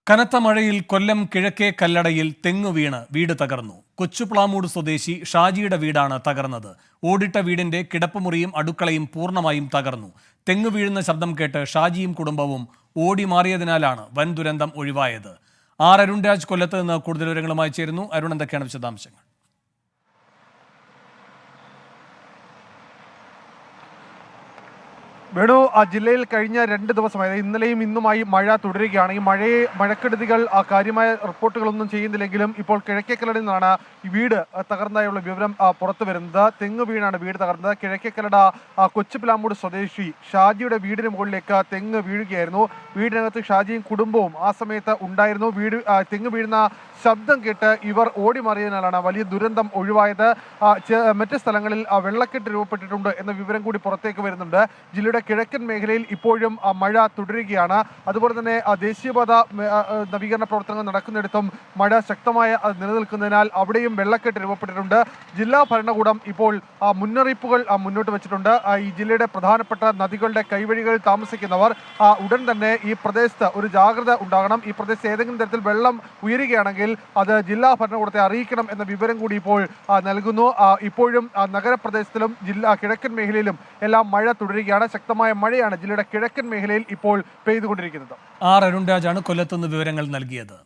കനത്ത മഴയിൽ കൊല്ലം കിഴക്കേ കല്ലടയിൽ തെങ്ങു വീണ് വീട് തകർന്നു. കൊച്ചുപ്ലാമൂട് സ്വദേശി ഷാജിയുടെ വീടാണ് തകർന്നത്. ഓടിട്ട വീടിന്റെ കിടപ്പുമുറിയും അടുക്കളയും പൂർണ്ണമായും തകർന്നു. തെങ്ങു വീഴുന്ന ശബ്ദം കേട്ട് ഷാജിയും കുടുംബവും ഓടി മാറിയതിനാലാണ് വൻ ദുരന്തം ഒഴിവായത്. അരുൺരാജ് കൊല്ലത്ത് നിന്ന് കൂടുതൽ വിവരങ്ങളുമായി ചേരുന്നു. അരുൺ, എന്തൊക്കെയാണ് വിശദാംശങ്ങൾ? വേണു, ജില്ലയിൽ കഴിഞ്ഞ 2 ദിവസമായി ഇന്നലെയും ഇന്നുമായി മഴ തുടരുകയാണ്. ഈ മഴക്കെടുതികൾ കാര്യമായ റിപ്പോർട്ടുകളൊന്നും ചെയ്യുന്നില്ലെങ്കിലും ഇപ്പോൾ കിഴക്കേക്കല്ലടയിൽ നിന്നാണ് ഈ വീട് തകർന്നതായുള്ള വിവരം പുറത്തു വരുന്നത്. തെങ്ങ് വീണാണ് വീട് തകർന്നത്. കിഴക്കേക്കല്ലട കൊച്ചുപ്ലാമൂട് സ്വദേശി ഷാജിയുടെ വീടിന് മുകളിലേക്ക് തെങ്ങ് വീഴുകയായിരുന്നു. വീടിനകത്ത് ഷാജിയും കുടുംബവും ആ സമയത്ത് ഉണ്ടായിരുന്നു. തെങ്ങ് വീഴുന്ന ശബ്ദം കേട്ട് ഇവർ ഓടി മാറിയതിനാലാണ് വലിയ ദുരന്തം ഒഴിവായത്. മറ്റ് സ്ഥലങ്ങളിൽ വെള്ളക്കെട്ട് രൂപപ്പെട്ടിട്ടുണ്ട് എന്ന വിവരം കൂടി പുറത്തേക്ക് വരുന്നുണ്ട്. ജില്ലയുടെ കിഴക്കൻ മേഖലയിൽ ഇപ്പോഴും മഴ തുടരുകയാണ്. അതുപോലെ തന്നെ ദേശീയപാത നവീകരണ പ്രവർത്തനങ്ങൾ നടക്കുന്നിടത്തും മഴ ശക്തമായ നിലനിൽക്കുന്നതിനാൽ അവിടെയും വെള്ളക്കെട്ട് രൂപപ്പെട്ടിട്ടുണ്ട്. ജില്ലാ ഭരണകൂടം ഇപ്പോൾ മുന്നറിയിപ്പുകൾ മുന്നോട്ട് വെച്ചിട്ടുണ്ട്. ഈ ജില്ലയുടെ പ്രധാനപ്പെട്ട നദികളുടെ കൈവഴികളിൽ താമസിക്കുന്നവർ ഉടൻ തന്നെ ഈ പ്രദേശത്ത് ഒരു ജാഗ്രത ഉണ്ടാകണം. ഈ പ്രദേശത്ത് ഏതെങ്കിലും തരത്തിൽ വെള്ളം ഉയരുകയാണെങ്കിൽ അത് ജില്ലാ ഭരണകൂടത്തെ അറിയിക്കണം എന്ന വിവരം കൂടി ഇപ്പോൾ നൽകുന്നു. ഇപ്പോഴും നഗരപ്രദേശത്തിലും കിഴക്കൻ മേഖലയിലും എല്ലാം മഴ തുടരുകയാണ്. ശക്തമായ മഴയാണ് ജില്ലയുടെ കിഴക്കൻ മേഖലയിൽ ഇപ്പോൾ പെയ്തുകൊണ്ടിരിക്കുന്നത്. അരുൺരാജാണ് കൊല്ലത്തുനിന്ന് വിവരങ്ങൾ നൽകിയത്.